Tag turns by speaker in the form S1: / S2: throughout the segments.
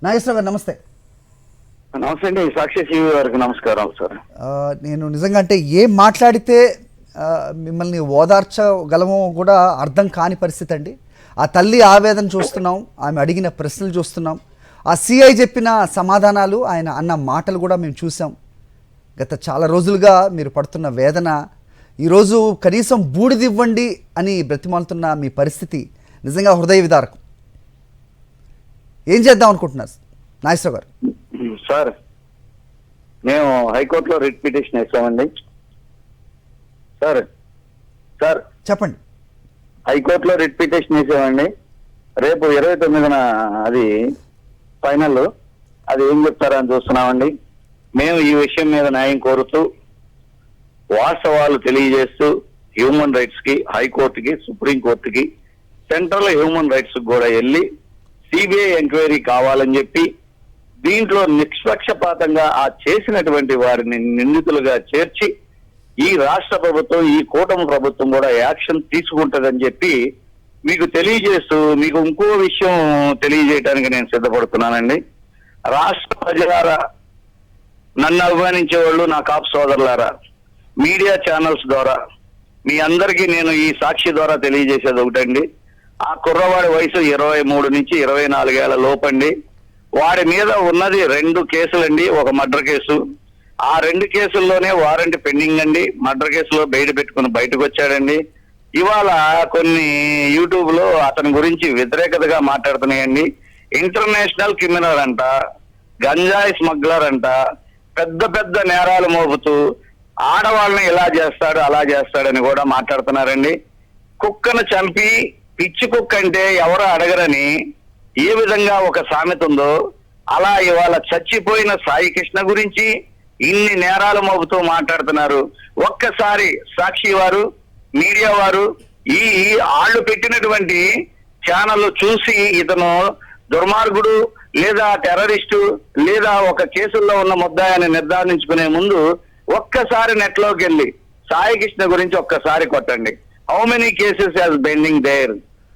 S1: నాగేశ్వరరావు గారు నమస్తే.
S2: నమస్తే అండి. సాక్షి టీవీ వారికి నమస్కారం సార్.
S1: నేను నిజంగా అంటే ఏం మాట్లాడితే మిమ్మల్ని ఓదార్చగలమో కూడా అర్థం కాని పరిస్థితి అండి. ఆ తల్లి ఆవేదన చూస్తున్నాం, ఆమె అడిగిన ప్రశ్నలు చూస్తున్నాం, ఆ సిఐ చెప్పిన సమాధానాలు, ఆయన అన్న మాటలు కూడా మేము చూసాం. గత చాలా రోజులుగా మీరు పడుతున్న వేదన, ఈరోజు కనీసం బూడిదివ్వండి అని బ్రతిమాలుతున్న మీ పరిస్థితి నిజంగా హృదయ విదారకం. ఏం చేద్దాం అనుకుంటున్నారు నాగేశ్వరరావు గారు?
S2: సార్, మేము హైకోర్టులో రిట్ పిటిషన్ వేసామండి. సార్ సార్
S1: చెప్పండి.
S2: హైకోర్టులో రిట్ పిటిషన్ వేసామండి. రేపు 29న అది ఫైనల్. అది ఏం చెప్తారని చూస్తున్నామండి. మేము ఈ విషయం మీద న్యాయం కోరుతూ, వాస్తవాలు తెలియజేస్తూ, హ్యూమన్ రైట్స్ కి, హైకోర్టుకి, సుప్రీంకోర్టుకి, సెంట్రల్ హ్యూమన్ రైట్స్ కూడా వెళ్ళి సిబిఐ ఎంక్వైరీ కావాలని చెప్పి, దీంట్లో నిష్పక్షపాతంగా ఆ చేసినటువంటి వారిని నిందితులుగా చేర్చి ఈ రాష్ట్ర ప్రభుత్వం, ఈ కూటమి ప్రభుత్వం కూడా యాక్షన్ తీసుకుంటుందని చెప్పి మీకు తెలియజేస్తూ, మీకు ఇంకో విషయం తెలియజేయడానికి నేను సిద్ధపడుతున్నానండి. రాష్ట్ర ప్రజలారా, నన్ను అభిమానించే వాళ్ళు, నా కాపు సోదరులారా, మీడియా ఛానల్స్ ద్వారా మీ అందరికీ నేను ఈ సాక్షి ద్వారా తెలియజేసేది ఒకటండి. ఆ కుర్రవాడి వయసు 23 నుంచి 24 ఏళ్ల లోపండి. వాడి మీద ఉన్నది 2 కేసులండి. ఒక మర్డర్ కేసు. ఆ 2 కేసుల్లోనే వారెంట్ పెండింగ్ అండి. మర్డర్ కేసులో బయట పెట్టుకుని బయటకు వచ్చాడండి. ఇవాళ కొన్ని యూట్యూబ్ లో అతని గురించి వ్యతిరేకతగా మాట్లాడుతున్నాయండి. ఇంటర్నేషనల్ క్రిమినల్ అంట, గంజాయి స్మగ్లర్ అంట, పెద్ద పెద్ద నేరాలు మోపుతూ ఆడవాళ్ళని ఇలా చేస్తాడు, అలా చేస్తాడని కూడా మాట్లాడుతున్నారండి. కుక్కను చంపి పిచ్చి కుక్క అంటే ఎవరు అడగరని ఏ విధంగా ఒక సామెత ఉందో, అలా ఇవాళ చచ్చిపోయిన సాయి కృష్ణ గురించి ఇన్ని నేరాలు మోపుతూ మాట్లాడుతున్నారు. ఒక్కసారి సాక్షి వారు, మీడియా వారు ఈ ఆళ్లు పెట్టినటువంటి ఛానల్ చూసి ఇతను దుర్మార్గుడు లేదా టెర్రరిస్టు లేదా ఒక కేసుల్లో ఉన్న ముద్దాయని నిర్ధారించుకునే ముందు ఒక్కసారి నెట్ లోకి వెళ్ళి సాయి కృష్ణ గురించి ఒక్కసారి కొట్టండి. How many cases has pending there?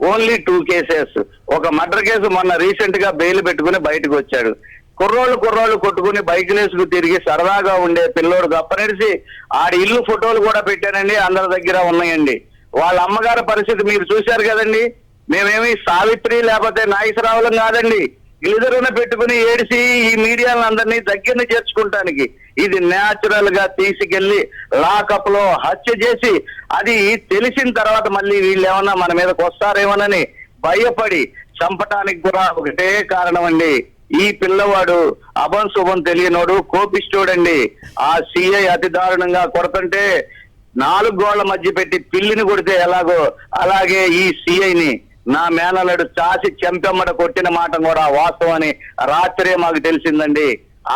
S2: Only 2 cases. ఒక మర్డర్ కేసు మొన్న రీసెంట్ గా బెయిల్ పెట్టుకుని బయటకు వచ్చాడు. కుర్రోళ్ళు కొట్టుకుని బైకులు వేసుకు తిరిగి సరదాగా ఉండే పిల్లోడు గప్పనేసి ఆడి ఇల్లు ఫోటోలు కూడా పెట్టానండి. అందరి దగ్గర ఉన్నాయండి. వాళ్ళ అమ్మగారి పరిస్థితి మీరు చూశారు కదండి. మేమేమి సావిత్రి లేకపోతే నాగేశ్వరరావులం కాదండి. ఇద్దరున పెట్టుకుని ఏడిసి ఈ మీడియాలను అందరినీ దగ్గరని చేర్చుకుంటానికి ఇది న్యాచురల్ గా తీసుకెళ్లి లాకప్ లో హత్య చేసి, అది తెలిసిన తర్వాత మళ్ళీ వీళ్ళు ఏమన్నా మన మీదకి వస్తారేమోనని భయపడి చంపటానికి కూడా ఒకటే కారణం అండి. ఈ పిల్లవాడు అభం శుభం తెలియనోడు, కోపిష్టోడండి. ఆ సిఐ అతి దారుణంగా కొడుతుంటే 4 గోళ్ల మధ్య పెట్టి పిల్లిని కొడితే ఎలాగో అలాగే ఈ సిఐని నా మేనలుడు చాసి చెంపెమ్మడ కొట్టిన మాట కూడా వాస్తవం అని రాత్రే మాకు తెలిసిందండి.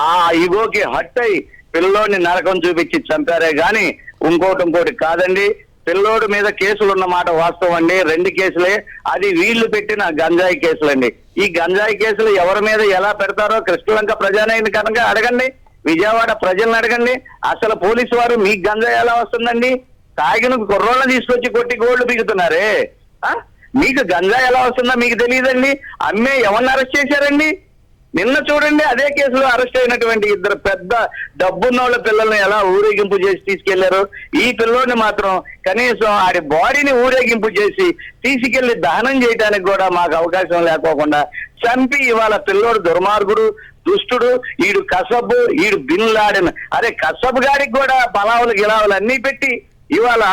S2: ఆ ఇగోకి హట్టై పిల్లోడిని నరకం చూపించి చంపారే గాని ఇంకోటి కాదండి. పిల్లోడు మీద కేసులు ఉన్న మాట వాస్తవం అండి. 2 కేసులే. అది వీళ్ళు పెట్టిన గంజాయి కేసులండి. ఈ గంజాయి కేసులు ఎవరి మీద ఎలా పెడతారో కృష్ణలంక ప్రజానాయకుని కనుక అడగండి, విజయవాడ ప్రజలను అడగండి. అసలు పోలీసు వారు మీకు గంజాయి ఎలా వస్తుందండి? తాగిన కుర్రోళ్ళని తీసుకొచ్చి కొట్టి గోళ్లు బిగుతున్నారే. మీకు గంజాయి ఎలా వస్తుందో మీకు తెలియదండి. అమ్మే ఎవరిని అరెస్ట్ చేశారండి? నిన్న చూడండి, అదే కేసులో అరెస్ట్ అయినటువంటి 2 పెద్ద డబ్బున్నోళ్ళ పిల్లల్ని ఎలా ఊరేగింపు చేసి తీసుకెళ్లారు. ఈ పిల్లోడిని మాత్రం కనీసం ఆడి బాడీని ఊరేగింపు చేసి తీసుకెళ్లి దహనం చేయడానికి కూడా మాకు అవకాశం లేకోకుండా చంపి ఇవాళ పిల్లోడు దుర్మార్గుడు, దుష్టుడు, ఈడు కసబు, ఈడు బిన్ లాడెన్. అరే కసబు గాడికి కూడా పలావులు గిలావులు అన్ని పెట్టి ఇవాళ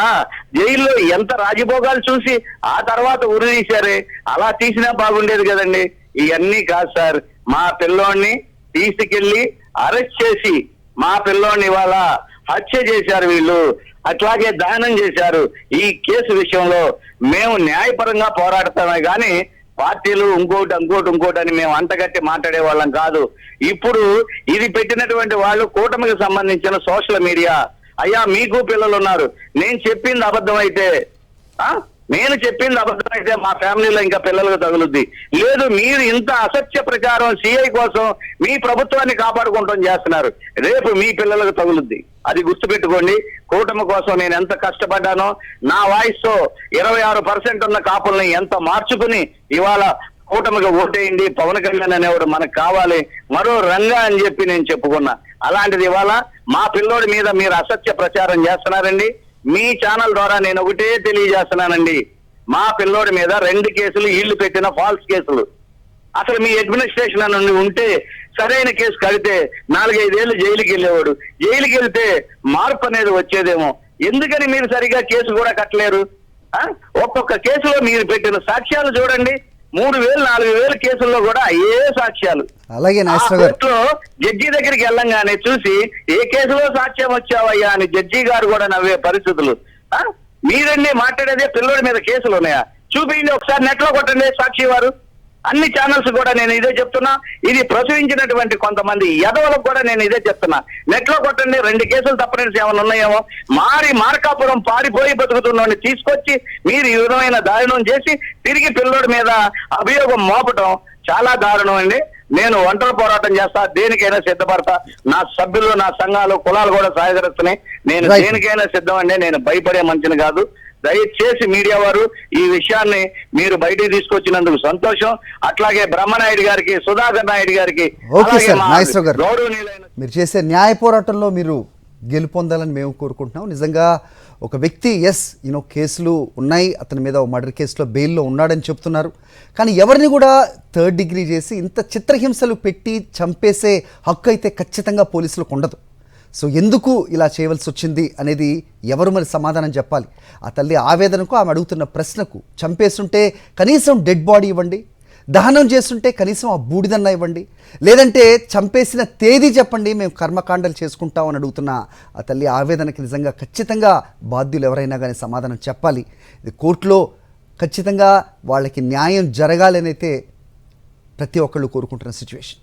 S2: జైల్లో ఎంత రాజభోగాలు చూసి ఆ తర్వాత ఉరి తీశారే. అలా తీసినా బాగుండేది కదండి. ఇవన్నీ కాదు సార్. మా పిల్లోడిని తీసుకెళ్లి అరెస్ట్ చేసి మా పిల్లోడిని ఇవాళ హత్య చేశారు వీళ్ళు, అట్లాగే దహనం చేశారు. ఈ కేసు విషయంలో మేము న్యాయపరంగా పోరాడతామే కానీ పార్టీలు ఇంకోటి అని మేము అంతగట్టి మాట్లాడే వాళ్ళం కాదు. ఇప్పుడు ఇది పెట్టినటువంటి వాళ్ళు కూటమికి సంబంధించిన సోషల్ మీడియా. అయ్యా, మీకు పిల్లలు ఉన్నారు. నేను చెప్పింది అబద్ధం అయితే మా ఫ్యామిలీలో ఇంకా పిల్లలకు తగులుద్ది. లేదు, మీరు ఇంత అసత్య ప్రచారం సిఐ కోసం మీ ప్రభుత్వాన్ని కాపాడుకుంటాం చేస్తున్నారు. రేపు మీ పిల్లలకు తగులుద్ది. అది గుర్తుపెట్టుకోండి. కూటమి కోసం నేను ఎంత కష్టపడ్డానో, నా వాయిస్ తో 26% ఉన్న కాపుల్ని ఎంత మార్చుకుని ఇవాళ కూటమిగా ఓటేయండి, పవన్ కళ్యాణ్ అనేవాడు మనకు కావాలి, మరో రంగా అని చెప్పి నేను చెప్పుకున్నా. అలాంటిది ఇవాళ మా పిల్లోడి మీద మీరు అసత్య ప్రచారం చేస్తున్నారండి. మీ ఛానల్ ద్వారా నేను ఒకటే తెలియజేస్తున్నానండి, మా పిల్లోడి మీద 2 కేసులు వీళ్ళు పెట్టిన ఫాల్స్ కేసులు. అసలు మీ అడ్మినిస్ట్రేషన్ అని ఉంటే సరైన కేసు కడితే 4-5 ఏళ్ళు జైలుకి వెళ్ళేవాడు. జైలుకి వెళ్తే మార్పు అనేది వచ్చేదేమో. ఎందుకని మీరు సరిగా కేసు కూడా కట్టలేరు? ఒక్కొక్క కేసులో మీరు పెట్టిన సాక్ష్యాలు చూడండి. 3,000-4,000 కేసుల్లో కూడా ఏ సాక్ష్యాలు.
S1: అలాగే నాగేశ్వరరావు గారు,
S2: కోర్టులో జడ్జి దగ్గరికి వెళ్ళంగానే చూసి ఏ కేసులో సాక్ష్యం వచ్చావయ్యా అని జడ్జి గారు కూడా నవ్వే పరిస్థితులు. మీరండి మాట్లాడేదే పిల్లోడి మీద కేసులు ఉన్నాయా? చూపించండి ఒకసారి, నెట్ లో కొట్టండి సాక్షి వారు. అన్ని ఛానల్స్ కూడా నేను ఇదే చెప్తున్నా. ఇది ప్రచురించినటువంటి కొంతమంది యదవులకు కూడా నేను ఇదే చెప్తున్నా. నెట్ లో కొట్టండి, 2 కేసులు తప్పనిసి ఏమైనా ఉన్నాయేమో. మార్కాపురం పారిపోయి బతుకుతున్నోడిని తీసుకొచ్చి మీరు ఈ విధమైన దారుణం చేసి తిరిగి పిల్లోడి మీద అభియోగం మోపటం చాలా దారుణం అండి. నేను ఒంటరి పోరాటం చేస్తా, దేనికైనా సిద్ధపడతా. నా సభ్యులు, నా సంఘాలు, కులాలు కూడా సహకరిస్తున్నాయి. నేను దేనికైనా సిద్ధం అండి. నేను భయపడే మనిషిని కాదు. దయచేసి మీడియా వారు ఈ విషయాన్ని మీరు బయటికి తీసుకొచ్చినందుకు సంతోషం. అట్లాగే బ్రహ్మనాయుడు గారికి, సుధాకర్ నాయుడు గారికి,
S1: ఓకే సార్, నాగేశ్వరరావు గారు,
S2: గౌరవనీయులైన
S1: మీరు చేసే న్యాయ పోరాటంలో మీరు గెలుపొందాలని మేము కోరుకుంటున్నాం. నిజంగా ఒక వ్యక్తి కేసులు ఉన్నాయి, అతని మీద మర్డర్ కేసులో బెయిల్లో ఉన్నాడని చెప్తున్నారు. కానీ ఎవరిని కూడా 3rd డిగ్రీ చేసి ఇంత చిత్రహింసలు పెట్టి చంపేసే హక్కు అయితే ఖచ్చితంగా పోలీసులకు ఉండదు. సో ఎందుకు ఇలా చేయవలసి వచ్చింది అనేది ఎవరు మరి సమాధానం చెప్పాలి. ఆ తల్లి ఆవేదనకు, ఆమె అడుగుతున్న ప్రశ్నకు, చంపేస్తుంటే కనీసం డెడ్ బాడీ ఇవ్వండి, దహనం చేస్తుంటే కనీసం ఆ బూడిదన్న ఇవ్వండి, లేదంటే చంపేసిన తేదీ చెప్పండి, మేము కర్మకాండలు చేసుకుంటామని అడుగుతున్న ఆ తల్లి ఆవేదనకి నిజంగా ఖచ్చితంగా బాధ్యులు ఎవరైనా కానీ సమాధానం చెప్పాలి. ఇది కోర్టులో ఖచ్చితంగా వాళ్ళకి న్యాయం జరగాలని అయితే ప్రతి ఒక్కళ్ళు కోరుకుంటున్న సిచ్యువేషన్.